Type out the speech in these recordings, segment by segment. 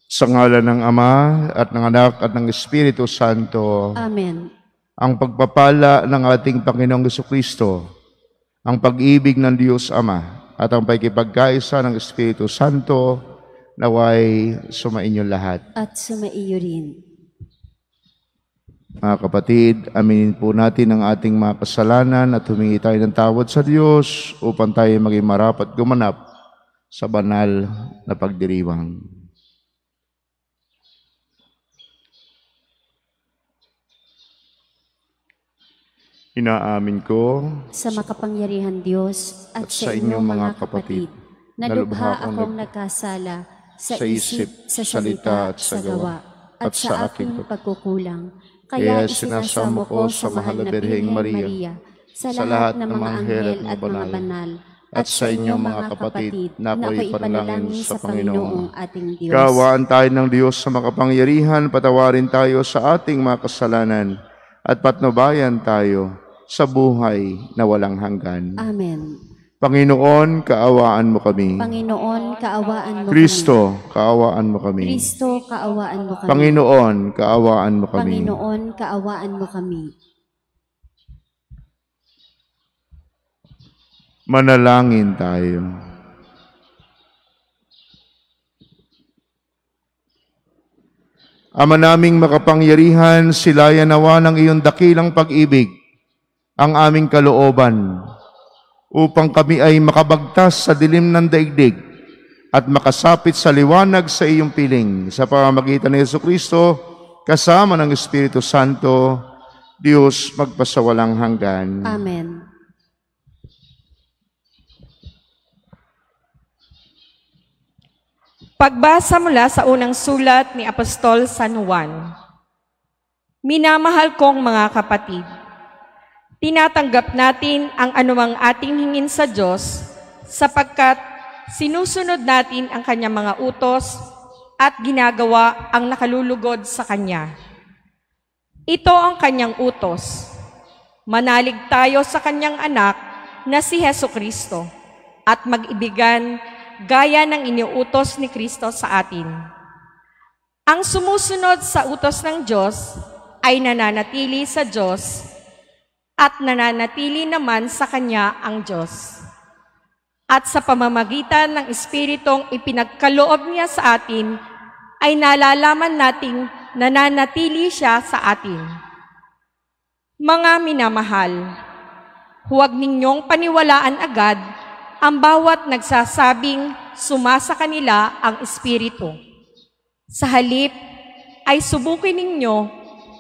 Sa ngalan ng Ama at ng Anak at ng Espiritu Santo. Amen. Ang pagpapala ng ating Panginoong Jesucristo, ang pag-ibig ng Diyos Ama, at ang pagkipagkaisa ng Espiritu Santo, naway sumainyo lahat. At sumaiyo rin. Mga kapatid, aminin po natin ang ating mga kasalanan at humingi tayo ng tawad sa Diyos upang tayo maging marapat gumanap sa banal na pagdiriwang. Inaamin ko Sa makapangyarihan Diyos at sa inyong mga kapatid, na lubha akong nagkasala sa isip, sa salita at sa gawa, at sa aking pagkukulang. Kaya isinasamo ko sa mahal na Birheng Maria, sa lahat ng mga anghel at mga banal, at sa inyong mga kapatid, na ako'y panalangin sa Panginoong ating Diyos. Kaawaan tayo ng Diyos sa makapangyarihan, patawarin tayo sa ating mga kasalanan, at patnubayan tayo sa buhay na walang hanggan. Amen. Panginoon, kaawaan mo kami. Panginoon, kaawaan mo Kristo, kaawaan mo kami. Kristo, kaawaan mo kami. Panginoon, kaawaan mo kami. Panginoon, kaawaan mo kami. Manalangin tayo. Ama naming makapangyarihan, silayan nawa ng iyong dakilang pag-ibig ang aming kalooban upang kami ay makabagtas sa dilim ng daigdig at makasapit sa liwanag sa iyong piling sa pamamagitan ni Jesucristo kasama ng Espiritu Santo, Diyos magpasawalang hanggan. Amen. Pagbasa mula sa unang sulat ni Apostol San Juan. Minamahal kong mga kapatid, tinatanggap natin ang anumang ating hingin sa Diyos sapagkat sinusunod natin ang Kanyang mga utos at ginagawa ang nakalulugod sa Kanya. Ito ang Kanyang utos. Manalig tayo sa Kanyang anak na si Jesucristo at mag-ibigan gaya ng iniutos ni Kristo sa atin. Ang sumusunod sa utos ng Diyos ay nananatili sa Diyos at nananatili naman sa Kanya ang Diyos. At sa pamamagitan ng Espiritong ipinagkaloob niya sa atin, ay nalalaman nating nananatili siya sa atin. Mga minamahal, huwag ninyong paniwalaan agad ang bawat nagsasabing sumasa kanila ang Espiritu. Sa halip ay subukin ninyo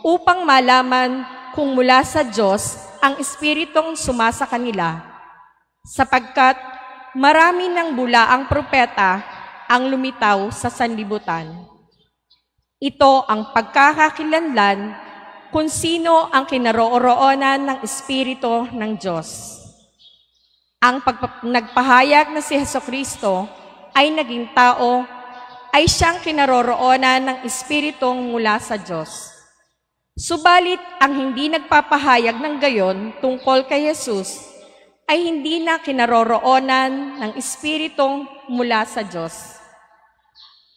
upang malaman kung mula sa Diyos ang Espiritong sumasa kanila, sapagkat marami ng bulaang propeta ang lumitaw sa sanlibutan. Ito ang pagkakakilanlan kung sino ang kinaroroonan ng Espiritu ng Diyos. Ang nagpahayag na si Jesucristo ay naging tao, ay siyang kinaroroonan ng Espiritong mula sa Diyos. Subalit, ang hindi nagpapahayag ng gayon tungkol kay Jesus ay hindi na kinaroroonan ng Espiritong mula sa Diyos.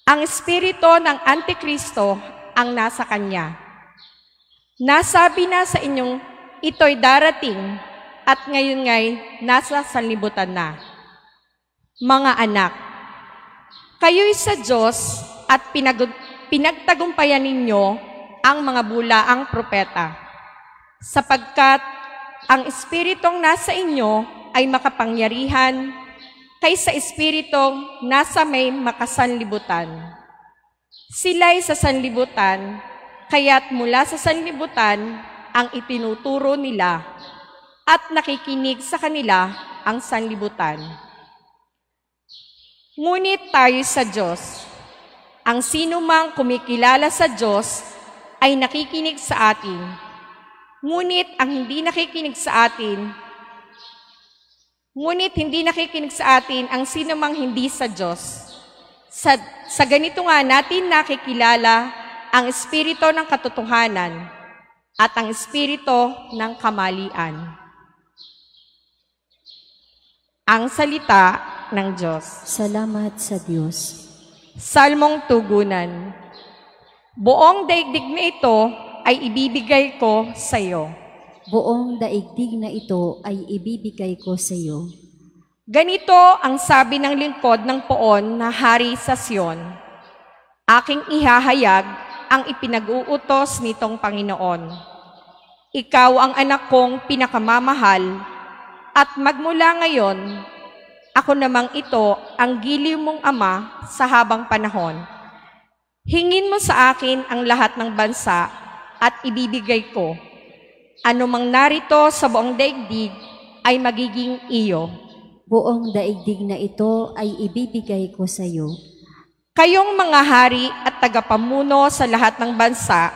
Ang Espiritu ng Antikristo ang nasa Kanya. Nasabi na sa inyong ito'y darating at ngayon nga'y nasa sanlibutan na. Mga anak, kayo'y sa Diyos at pinagtagumpayan ninyo ang mga bulaang propeta, sapagkat ang Espiritong nasa inyo ay makapangyarihan kaysa Espiritong nasa may makasanlibutan. Sila'y sa sanlibutan, kaya't mula sa sanlibutan ang itinuturo nila at nakikinig sa kanila ang sanlibutan. Ngunit tayo sa Diyos. Ang sino mang kumikilala sa Diyos ay nakikinig sa atin. Ngunit hindi nakikinig sa atin ang sino mang hindi sa Diyos. Sa ganito nga natin nakikilala ang Espiritu ng katotohanan at ang Espiritu ng kamalian. Ang salita ng Diyos. Salamat sa Diyos. Salmong Tugunan. Buong daigdig na ito ay ibibigay ko sa iyo. Buong daigdig na ito ay ibibigay ko sa iyo. Ganito ang sabi ng lingkod ng poon na hari sa Sion. Aking ihahayag ang ipinag-uutos nitong Panginoon. Ikaw ang anak kong pinakamamahal, at magmula ngayon, ako namang ito ang giliw mong ama sa habang panahon. Hingin mo sa akin ang lahat ng bansa at ibibigay ko. Anumang narito sa buong daigdig ay magiging iyo. Buong daigdig na ito ay ibibigay ko sa iyo. Kayong mga hari at tagapamuno sa lahat ng bansa,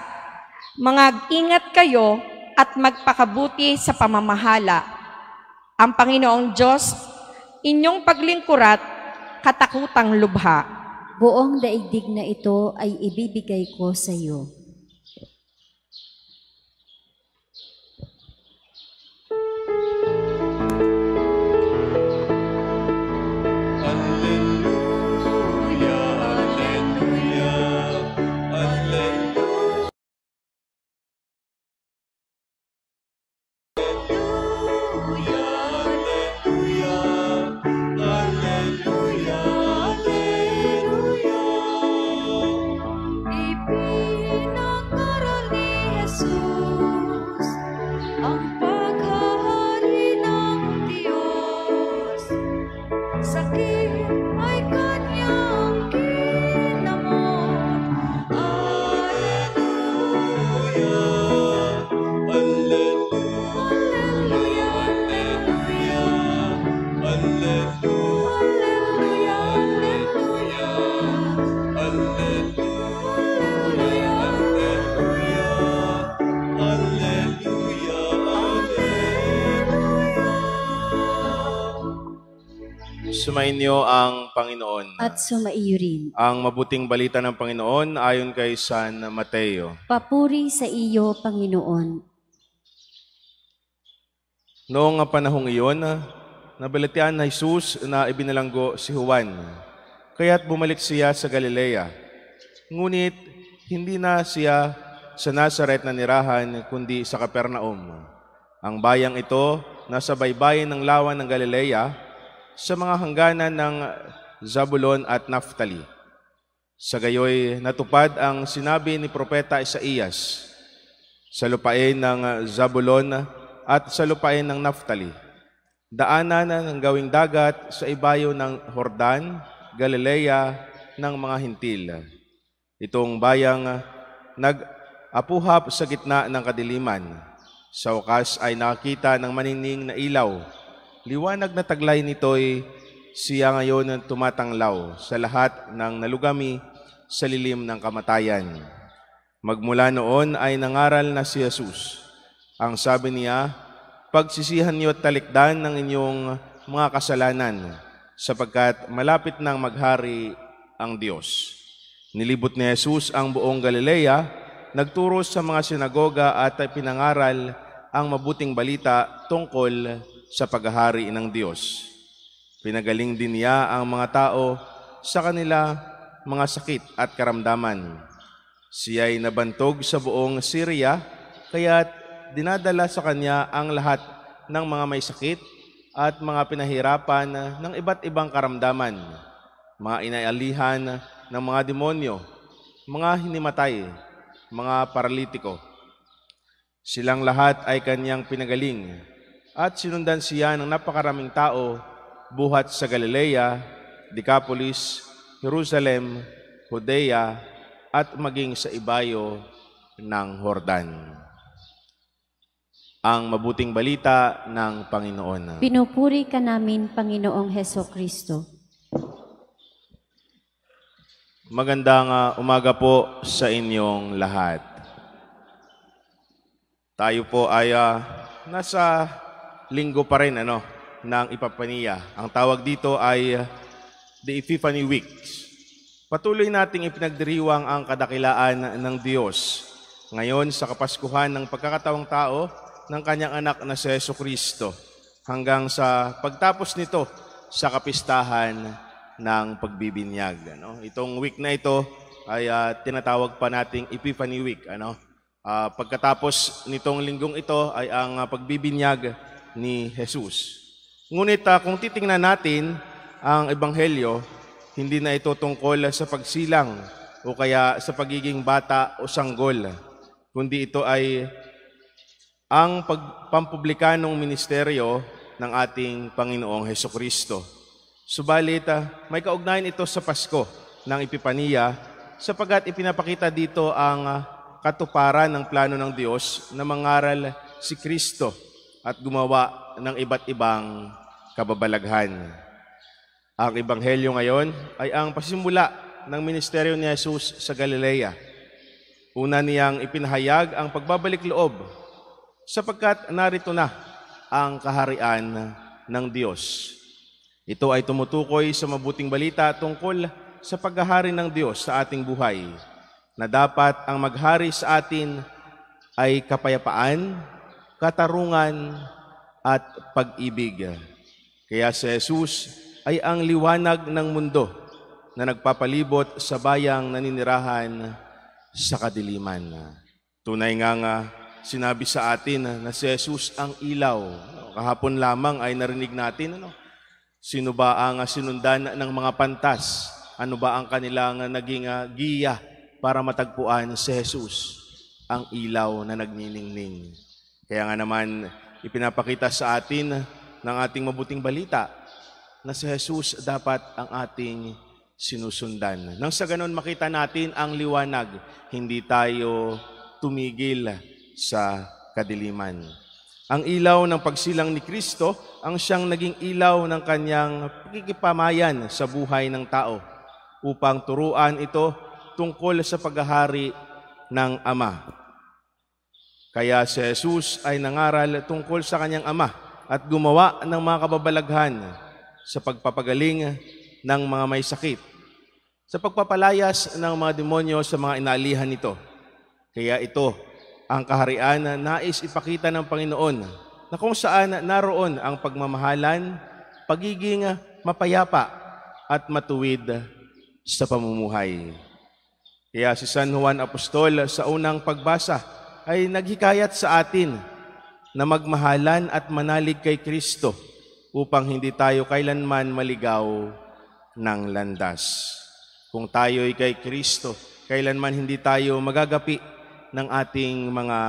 mag-ingat kayo at magpakabuti sa pamamahala. Ang Panginoong Diyos, inyong paglingkurat, katakutang lubha. Buong daigdig na ito ay ibibigay ko sa iyo. Sumainyo ang Panginoon. At sumaiyo rin. Ang mabuting balita ng Panginoon ayon kay San Mateo. Papuri sa iyo, Panginoon. Noong panahong iyon, nabalatian na Jesus na ibinalanggo si Juan. Kaya't bumalik siya sa Galilea. Ngunit hindi na siya sa Nazaret na nirahan, kundi sa Capernaum. Ang bayang ito nasa baybayin ng lawan ng Galilea, sa mga hangganan ng Zabulon at Naphtali. Sa gayoy natupad ang sinabi ni Propeta Isaías, sa lupain ng Zabulon at sa lupain ng Naphtali, daanan ng gawing dagat sa ibayo ng Jordan, Galilea ng mga hintil. Itong bayang nag-apuhap sa gitna ng kadiliman. Sa wakas ay nakakita ng maningning na ilaw. Liwanag na taglay nito'y siya ngayon ang tumatanglaw sa lahat ng nalugami sa lilim ng kamatayan. Magmula noon ay nangaral na si Jesus. Ang sabi niya, pagsisihan niyo at talikdan ng inyong mga kasalanan, sapagkat malapit nang maghari ang Diyos. Nilibot ni Jesus ang buong Galilea, nagturo sa mga sinagoga at pinangaral ang mabuting balita tungkol sa paghahari ng Diyos. Pinagaling din niya ang mga tao sa kanila mga sakit at karamdaman. Siya'y nabantog sa buong Syria, kaya't dinadala sa kanya ang lahat ng mga may sakit at mga pinahirapan ng iba't ibang karamdaman, mga inaialihan ng mga demonyo, mga hinimatay, mga paralitiko. Silang lahat ay kanyang pinagaling, at sinundan siya ng napakaraming tao buhat sa Galilea, Decapolis, Jerusalem, Judea, at maging sa ibayo ng Jordan. Ang mabuting balita ng Panginoon. Pinupuri ka namin, Panginoong Hesukristo. Magandang umaga po sa inyong lahat. Tayo po ay nasa linggo pa rin ng Epifania. Ang tawag dito ay the Epiphany Week. Patuloy nating ipinagdiriwang ang kadakilaan ng Diyos ngayon sa Kapaskuhan ng pagkakataong tao ng kanyang anak na si Jesucristo, hanggang sa pagtapos nito sa kapistahan ng pagbibinyag. Ano? Itong week na ito ay tinatawag pa nating Epiphany Week. Ano? Pagkatapos nitong linggong ito ay ang pagbibinyag ni Jesus. Ngunit kung titingnan natin ang Ebanghelyo, hindi na ito tungkol sa pagsilang o kaya sa pagiging bata o sanggol, kundi ito ay ang pampublikanong ministeryo ng ating Panginoong Hesukristo. Subalit, may kaugnayan ito sa Pasko ng Epipaniya sapagkat ipinapakita dito ang katuparan ng plano ng Diyos na mangaral si Kristo at gumawa ng iba't ibang kababalaghan. Ang Ebanghelyo ngayon ay ang pasimula ng ministeryo ni Jesus sa Galilea. Una niyang ipinahayag ang pagbabalik loob sapagkat narito na ang kaharian ng Diyos. Ito ay tumutukoy sa mabuting balita tungkol sa paghahari ng Diyos sa ating buhay, na dapat ang maghari sa atin ay kapayapaan, katarungan, at pag-ibig. Kaya si Jesus ay ang liwanag ng mundo na nagpapalibot sa bayang naninirahan sa kadiliman. Tunay nga sinabi sa atin na si Jesus ang ilaw. Kahapon lamang ay narinig natin, sino ba ang sinundan ng mga pantas? Ano ba ang kanilang naging giya para matagpuan si Jesus, ang ilaw na nagniningning? Kaya nga naman, ipinapakita sa atin ng ating mabuting balita na si Jesus dapat ang ating sinusundan. Nang sa ganon makita natin ang liwanag, hindi tayo tumigil sa kadiliman. Ang ilaw ng pagsilang ni Kristo ang siyang naging ilaw ng kanyang pakikipamayan sa buhay ng tao upang turuan ito tungkol sa paghahari ng Ama. Kaya si Jesus ay nangaral tungkol sa kanyang Ama at gumawa ng mga kababalaghan sa pagpapagaling ng mga may sakit, sa pagpapalayas ng mga demonyo sa mga inaalihan nito. Kaya ito ang kaharian na nais ipakita ng Panginoon, na kung saan naroon ang pagmamahalan, pagiging mapayapa at matuwid sa pamumuhay. Kaya si San Juan Apostol sa unang pagbasa ay naghikayat sa atin na magmahalan at manalig kay Kristo upang hindi tayo kailanman maligaw ng landas. Kung tayo'y kay Kristo, kailanman hindi tayo magagapi ng ating mga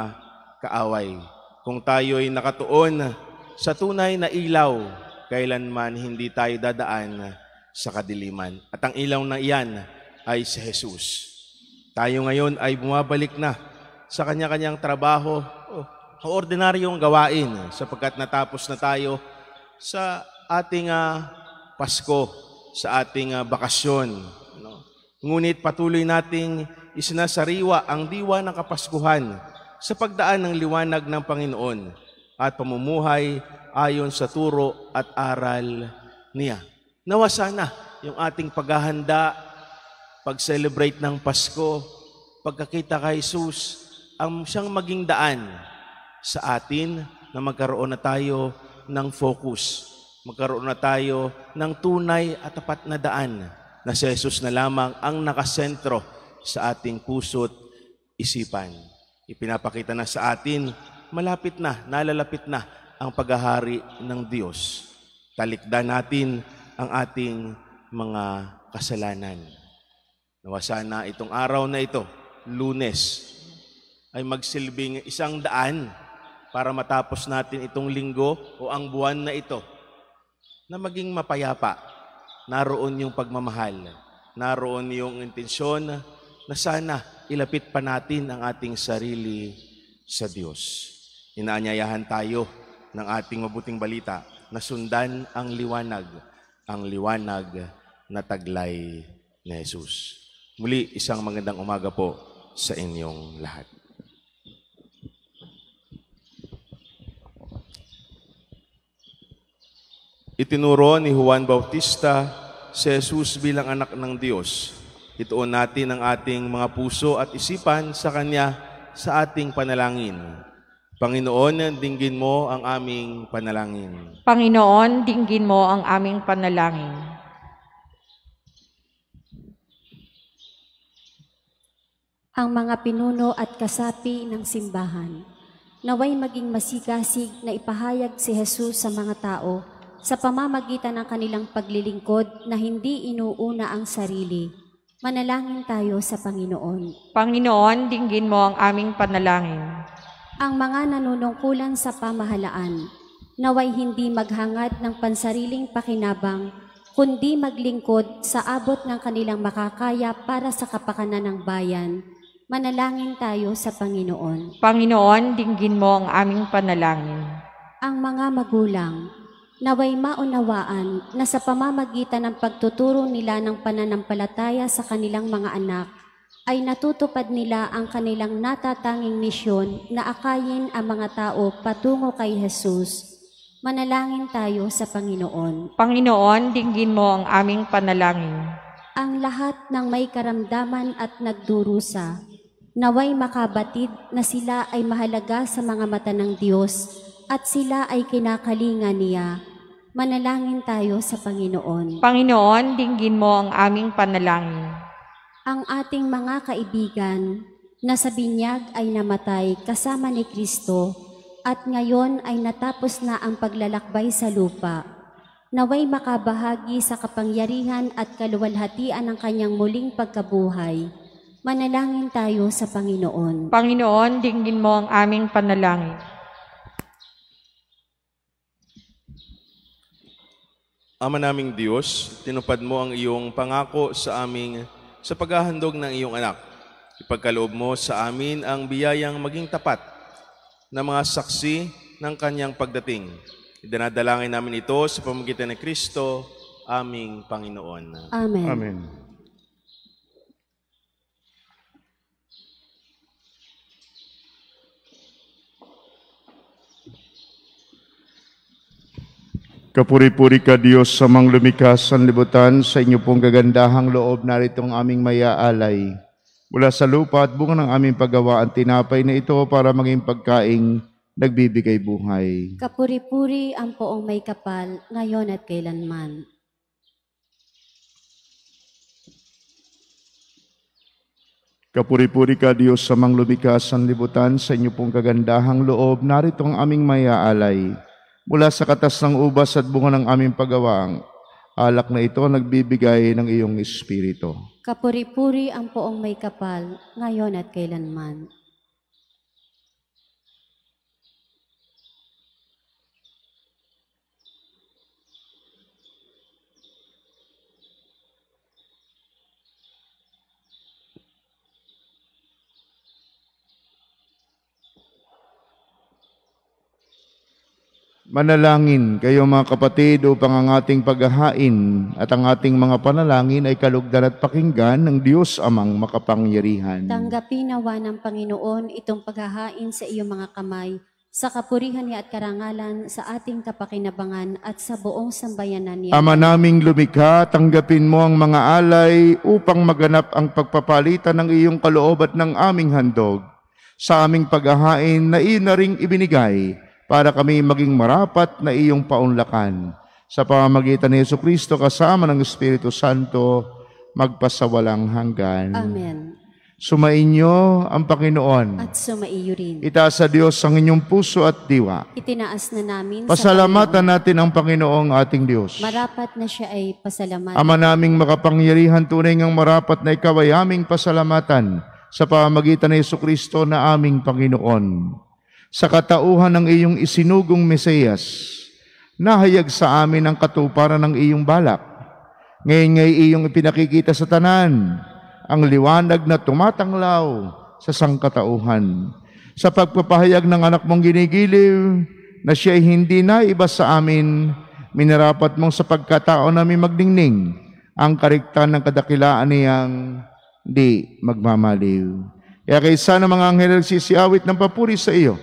kaaway. Kung tayo'y nakatuon sa tunay na ilaw, kailanman hindi tayo dadaan sa kadiliman. At ang ilaw na iyan ay si Jesus. Tayo ngayon ay bumabalik na sa kanya-kanyang trabaho o ordinaryong gawain sapagkat natapos na tayo sa ating Pasko, sa ating bakasyon. Ngunit patuloy nating isinasariwa ang diwa ng Kapaskuhan sa pagdaan ng liwanag ng Panginoon at pamumuhay ayon sa turo at aral niya. Nawa sana yung ating paghahanda, pag-celebrate ng Pasko, pagkakita kay Jesus, ang siyang maging daan sa atin na magkaroon na tayo ng focus, magkaroon na tayo ng tunay at tapat na daan na si Jesus na lamang ang nakasentro sa ating puso't isipan. Ipinapakita na sa atin, malapit na, nalalapit na ang paghahari ng Diyos. Talikdan natin ang ating mga kasalanan. Nawa sana itong araw na ito, Lunes, ay magsilbing isang daan para matapos natin itong linggo o ang buwan na ito na maging mapayapa. Naroon yung pagmamahal, naroon yung intensyon na sana ilapit pa natin ang ating sarili sa Diyos. Inaanyayahan tayo ng ating mabuting balita na sundan ang liwanag na taglay ni Jesus. Muli, isang magandang umaga po sa inyong lahat. Itinuro ni Juan Bautista si Jesus bilang anak ng Diyos. Ituon natin ang ating mga puso at isipan sa Kanya sa ating panalangin. Panginoon, dinggin mo ang aming panalangin. Panginoon, dinggin mo ang aming panalangin. ang mga pinuno at kasapi ng simbahan. Naway maging masigasig na ipahayag si Jesus sa mga tao sa pamamagitan ng kanilang paglilingkod na hindi inuuna ang sarili. Manalangin tayo sa Panginoon. Panginoon, dinggin mo ang aming panalangin. Ang mga nanunungkulan sa pamahalaan, naway hindi maghangad ng pansariling pakinabang, kundi maglingkod sa abot ng kanilang makakaya para sa kapakanan ng bayan. Manalangin tayo sa Panginoon. Panginoon, dinggin mo ang aming panalangin. Ang mga magulang, naway maunawaan na sa pamamagitan ng pagtuturo nila ng pananampalataya sa kanilang mga anak, ay natutupad nila ang kanilang natatanging misyon na akayin ang mga tao patungo kay Jesus. Manalangin tayo sa Panginoon. Panginoon, dinggin mo ang aming panalangin. Ang lahat ng may karamdaman at nagdurusa, naway makabatid na sila ay mahalaga sa mga mata ng Diyos at sila ay kinakalinga niya. Manalangin tayo sa Panginoon. Panginoon, dinggin mo ang aming panalangin. Ang ating mga kaibigan na sa binyag ay namatay kasama ni Kristo at ngayon ay natapos na ang paglalakbay sa lupa. Naway makabahagi sa kapangyarihan at kaluwalhatian ng kanyang muling pagkabuhay. Manalangin tayo sa Panginoon. Panginoon, dinggin mo ang aming panalangin. Ama naming Diyos, tinupad mo ang iyong pangako sa aming sa paghahandog ng iyong anak. Ipagkaloob mo sa amin ang biyayang maging tapat na mga saksi ng kanyang pagdating. Idinadalangin namin ito sa pamamagitan ni Kristo, aming Panginoon. Amen. Amen. Kapuri-puri ka Diyos sa mga lumikha sa libutan, sa inyo pong gagandahang loob naritong aming mayaalay. Mula sa lupa at bunga ng aming paggawaan, tinapay na ito para maging pagkaing nagbibigay buhay. Kapuri-puri ang poong may kapal, ngayon at kailanman. Kapuri-puri ka Diyos sa mga lumikha sa libutan, sa inyo pong kagandahang loob naritong aming mayaalay. Mula sa katas ng ubas at bunga ng aming paggawaang, alak na ito nagbibigay ng iyong Espiritu. Kapuri-puri ang poong may kapal, ngayon at kailanman. Manalangin kayo mga kapatid upang ang ating paghahain at ang ating mga panalangin ay kalugdan at pakinggan ng Diyos Amang makapangyarihan. Tanggapin nawa ng Panginoon itong paghahain sa iyong mga kamay, sa kapurihan niya at karangalan sa ating kapakinabangan at sa buong sambayanan niya. Ama naming lumikha, tanggapin mo ang mga alay upang maganap ang pagpapalitan ng iyong kaloob at ng aming handog sa aming paghahain na iyon na ring ibinigay para kami maging marapat na iyong paunlakan. Sa pamamagitan ni Jesucristo kasama ng Espiritu Santo, magpasawalang hanggan. Amen. Sumainyo ang Panginoon. At sumaiyo rin. Itaas sa Diyos ang inyong puso at diwa. Itinaas na namin Pasalamatan sa natin ang Panginoong ating Diyos. marapat na siya ay pasalamatan. Ama naming makapangyarihan, tunay ngang marapat na ikaw ay aming pasalamatan sa pamamagitan ni Jesucristo na aming Panginoon. Sa katauhan ng iyong isinugong Mesiyas, nahayag sa amin ang katuparan ng iyong balak. Ngayon ngay iyong ipinakikita sa tanan, ang liwanag na tumatanglaw sa sangkatauhan. Sa pagpapahayag ng anak mong ginigiliw, na siya ay hindi na iba sa amin, minarapat mong sa pagkatao namin magdingning, ang kariktan ng kadakilaan niyang di magmamaliw. Kaya kaysa ng mga anghel nagsisiawit ng papuri sa iyo,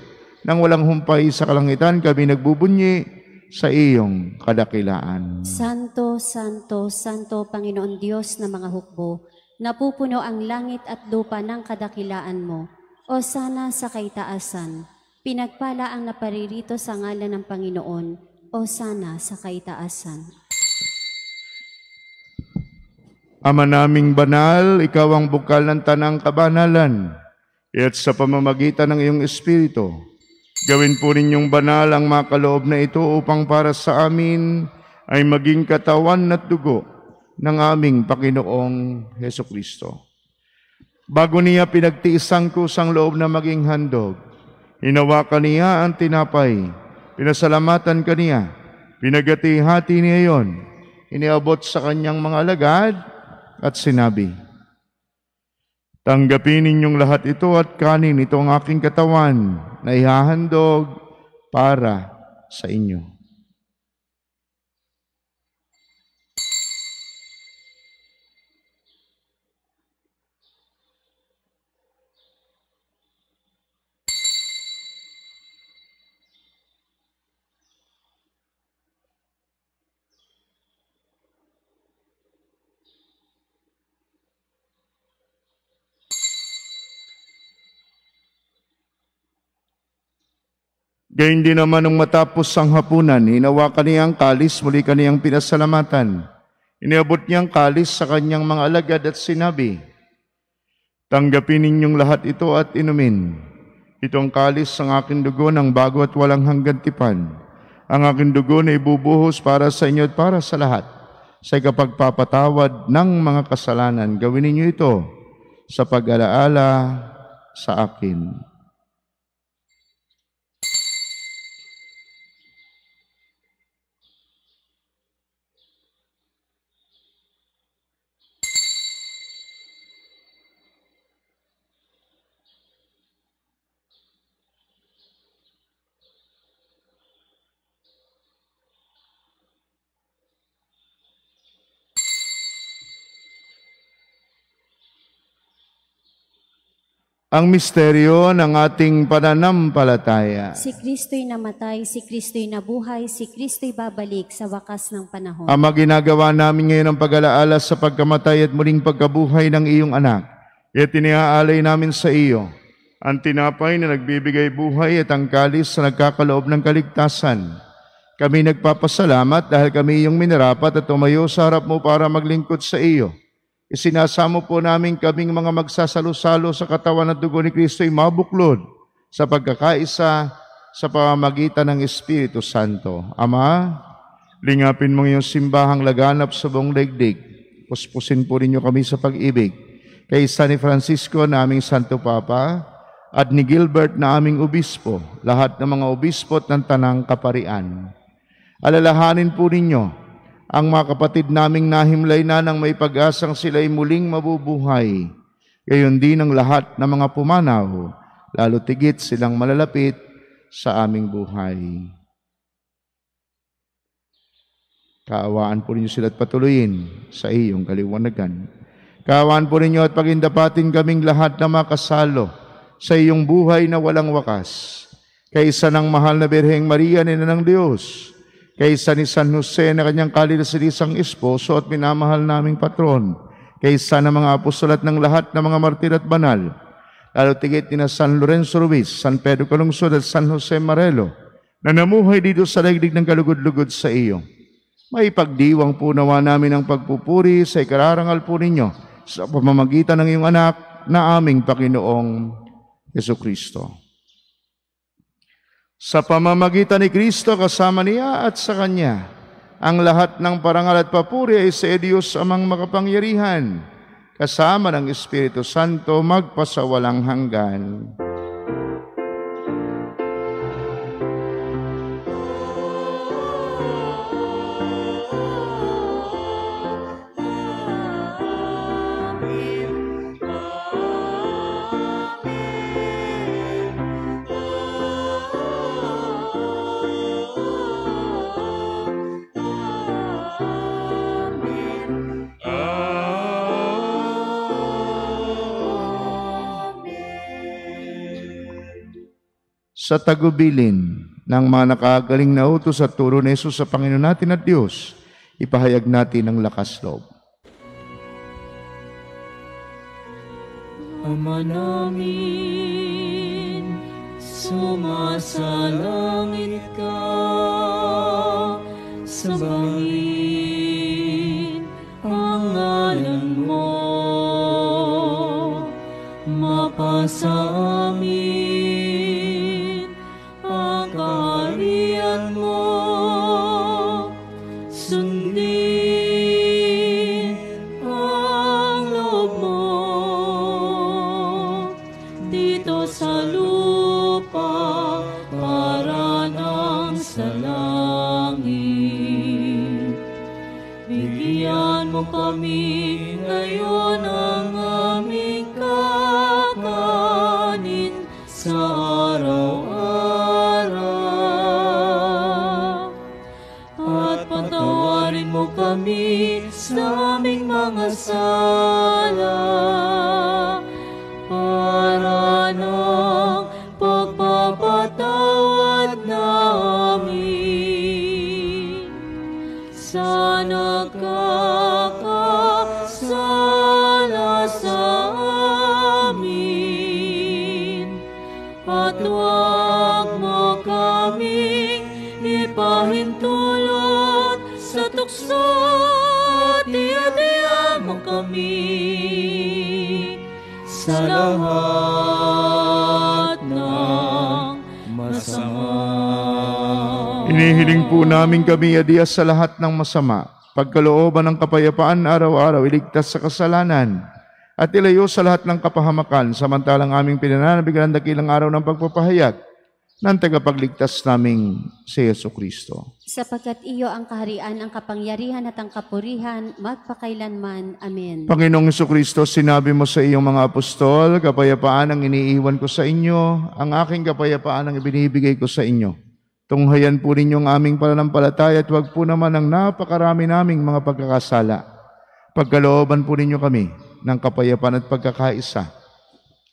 nang walang humpay sa kalangitan, kami nagbubunyi sa iyong kadakilaan. Santo, Santo, Santo, Panginoon Diyos na mga hukbo, napupuno ang langit at lupa ng kadakilaan mo. O sana sa kaitaasan, pinagpala ang naparirito sa ngalan ng Panginoon. O sana sa kaitaasan. Ama naming banal, ikaw ang bukal ng tanang kabanalan. At sa pamamagitan ng iyong Espiritu, gawin po ninyong banal ang mga kaloob na ito upang para sa amin ay maging katawan at dugo ng aming Panginoong Hesukristo. Bago niya pinagtiis ang kusang loob na maging handog, hinawakan niya ang tinapay, pinasalamatan kaniya, pinagati-hati niya iyon, iniabot sa kanyang mga alagad at sinabi, "Tanggapin ninyong lahat ito at kanin, ito ang aking katawan na ihahandog para sa inyo." Gayun din naman nung matapos ang hapunan, hinawakan niya ang kalis, muli kaniyang pinasalamatan. Iniabot niya ang kalis sa kanyang mga alagad at sinabi, "Tanggapin ninyong lahat ito at inumin. Ito ang kalis ng aking dugo ng bago at walang hanggan tipan. Ang aking dugo na ibubuhos para sa inyo at para sa lahat. Sa ikapagpapatawad ng mga kasalanan, gawin ninyo ito sa pag-alaala sa akin." Ang misteryo ng ating pananampalataya. Si Kristo'y namatay, si Kristo'y nabuhay, si Kristo'y babalik sa wakas ng panahon. Ama, ginagawa namin ngayon ang pag-alaala sa pagkamatay at muling pagkabuhay ng iyong anak. At iniaalay namin sa iyo ang tinapay na nagbibigay buhay at ang kalis na nagkakaloob ng kaligtasan. Kami nagpapasalamat dahil kami iyong minarapat at tumayo sa harap mo para maglingkod sa iyo. Isinasamo po namin kaming mga magsasalo-salo sa katawan at dugo ni Kristo ay mabuklod sa pagkakaisa sa pamamagitan ng Espiritu Santo. Ama, lingapin mo iyong simbahang laganap sa buong daigdig. Puspusin po ninyo kami sa pag-ibig. Kay San Francisco na aming Santo Papa at ni Gilbert na aming obispo, lahat ng mga obispo at ng tanang kaparian. Alalahanin po ninyo ang mga kapatid naming nahimlay na ng may pag-asang sila'y muling mabubuhay. Gayon din ang lahat ng mga pumanaw, lalo tigit silang malalapit sa aming buhay. Kaawaan po ninyo sila at patuloyin sa iyong kaliwanagan. Kaawaan po ninyo at pagindapatin kaming lahat na makasalo sa iyong buhay na walang wakas. Kaysa ng mahal na Birheng Maria, Ina ng Diyos, kaysa ni San Jose na kanyang kalililisang esposo at minamahal naming patron, kaysa ng mga apostol at ng lahat ng mga martir at banal, lalo tigit ni na San Lorenzo Ruiz, San Pedro Calungsod at San Jose Marelo, na namuhay dito sa daigdig ng kalugod-lugod sa iyo. May pagdiwang po nawa namin ang pagpupuri sa ikararangal po ninyo sa pamamagitan ng iyong anak na aming Panginoong Hesukristo. Sa pamamagitan ni Kristo, kasama niya at sa Kanya, ang lahat ng parangal at papuri ay sa Diyos amang makapangyarihan, kasama ng Espiritu Santo magpasawalang hanggan. Sa tagubilin ng mga nakagaling na utos at turo ni Jesus sa Panginoon natin at Diyos, ipahayag natin ang lakas loob. Ama namin, sumasalangit ka, sambahin ang ngalan mo. mapasa amin ang kaharian mo. Sundin ang loob mo dito sa lupa para nang sa langit. Bigyan mo kami ngayon ang aming kakanin sa araw-araw. At patawarin mo kami sa aming mga sala para ng pagpapatawad namin sa nagkakasala sa amin. At huwag mo kaming ipahintulot sa tukso at iadya mo kami sa lahat ng masama. Inihiling po namin kami adiyas sa lahat ng masama, pagkalooban ng kapayapaan araw-araw, iligtas sa kasalanan, at ilayo sa lahat ng kapahamakan, samantalang aming pinananabigan ang dakilang araw ng pagpapahayag ng tagapagligtas naming si Jesucristo. Sapagkat iyo ang kaharian, ang kapangyarihan at ang kapurihan, magpakailanman. Amen. Panginoong Jesucristo, sinabi mo sa iyong mga apostol, kapayapaan ang iniiwan ko sa inyo, ang aking kapayapaan ang ibinibigay ko sa inyo. Tunghayan po ninyo ang aming pananampalataya at huwag po naman ang napakarami naming mga pagkakasala. Pagkalooban po ninyo kami ng kapayapaan at pagkakaisa,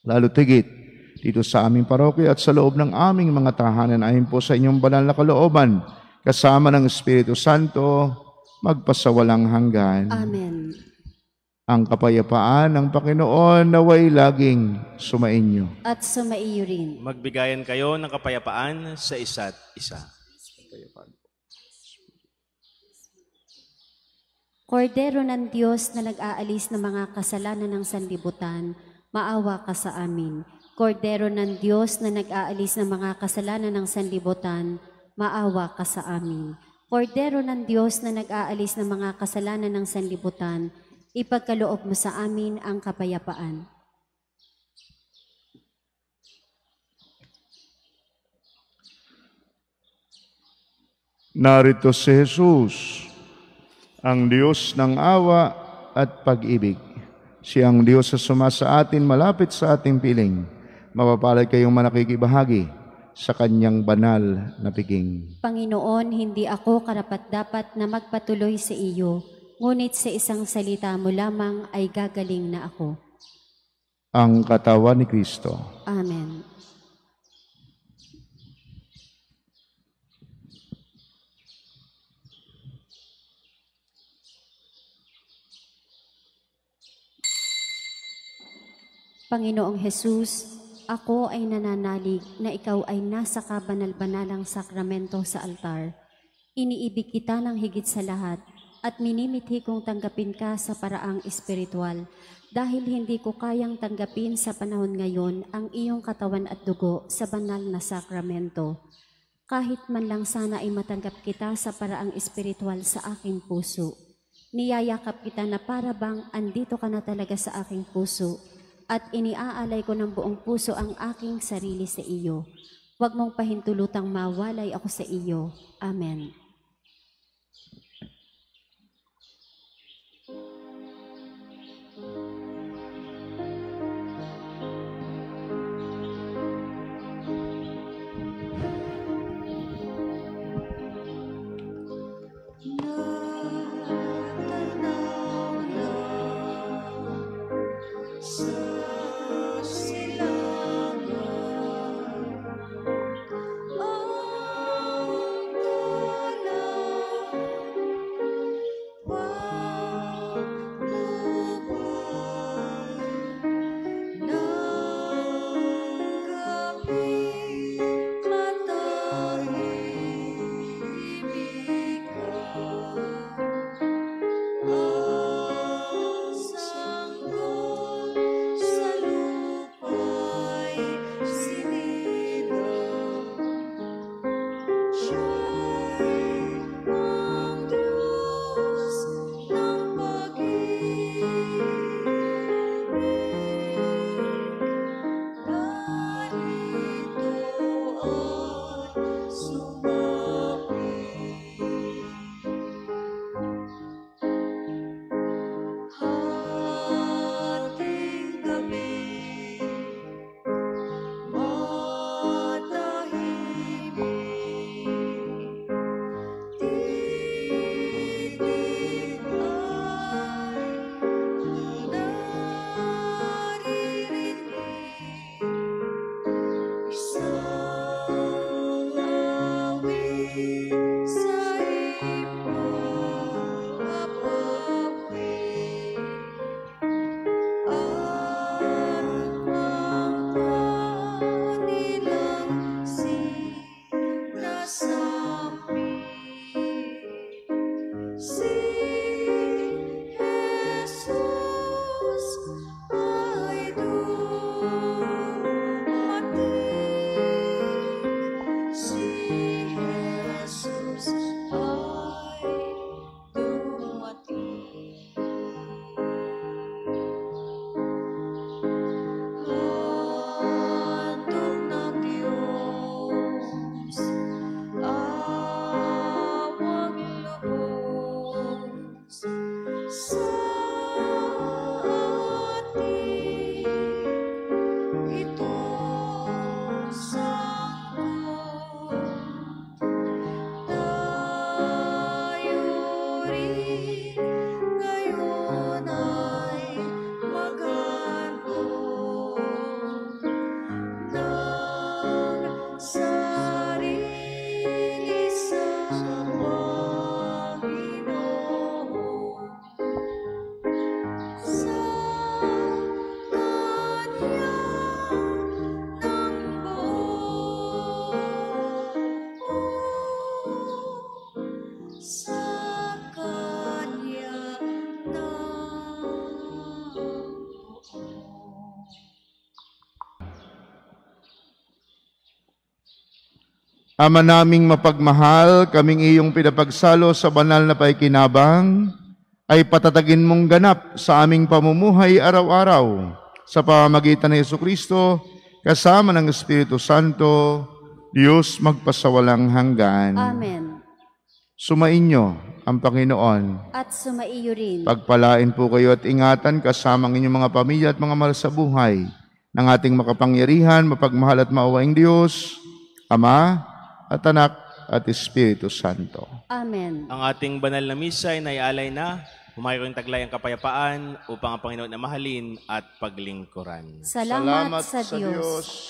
lalo tigit dito sa aming parokya at sa loob ng aming mga tahanan ayon po sa inyong banal na kalooban, kasama ng Espiritu Santo, magpasawalang hanggan. Amen. Ang kapayapaan ng Panginoon naway laging sumainyo. At sumaiyo rin. Magbigayan kayo ng kapayapaan sa isa't isa. Kordero ng Diyos na nag-aalis ng mga kasalanan ng sanlibutan, maawa ka sa amin. Kordero ng Diyos na nag-aalis ng mga kasalanan ng sanlibutan, maawa ka sa amin. Kordero ng Diyos na nag-aalis ng mga kasalanan ng sanlibutan, ipagkaloob mo sa amin ang kapayapaan. Narito si Jesus, ang Diyos ng awa at pag-ibig. Siyang Diyos sa sumasa atin, malapit sa ating piling. Mapapalad kayong manakikibahagi sa kanyang banal na piging. Panginoon, hindi ako karapat-dapat na magpatuloy sa iyo, ngunit sa isang salita mo lamang ay gagaling na ako. Ang katawan ni Kristo. Amen. Panginoong Hesus, ako ay nananalig na ikaw ay nasa kabanal-banalang sakramento sa altar. Iniibig kita ng higit sa lahat at minimithi kong tanggapin ka sa paraang espiritual dahil hindi ko kayang tanggapin sa panahon ngayon ang iyong katawan at dugo sa banal na sakramento. Kahit man lang sana ay matanggap kita sa paraang espiritual sa aking puso. Niyayakap kita na para bang andito ka na talaga sa aking puso at iniaalay ko ng buong puso ang aking sarili sa iyo. Huwag mong pahintulutang mawalay ako sa iyo. Amen. Ama naming mapagmahal, kaming iyong pinapagsalo sa banal na paikinabang, ay patatagin mong ganap sa aming pamumuhay araw-araw sa pamamagitan ng Jesucristo, kasama ng Espiritu Santo, Diyos magpasawalang hanggan. Amen. Sumainyo ang Panginoon. At sumaiyo rin. Pagpalain po kayo at ingatan kasama ang inyong mga pamilya at mga mahal sa buhay ng ating makapangyarihan, mapagmahal at maawaing Diyos, Ama at Anak at Espiritu Santo. Amen. Ang ating banal na misa ay naialay na, humayong taglay ang kapayapaan upang ang Panginoon na mahalin at paglingkuran. Salamat sa Diyos.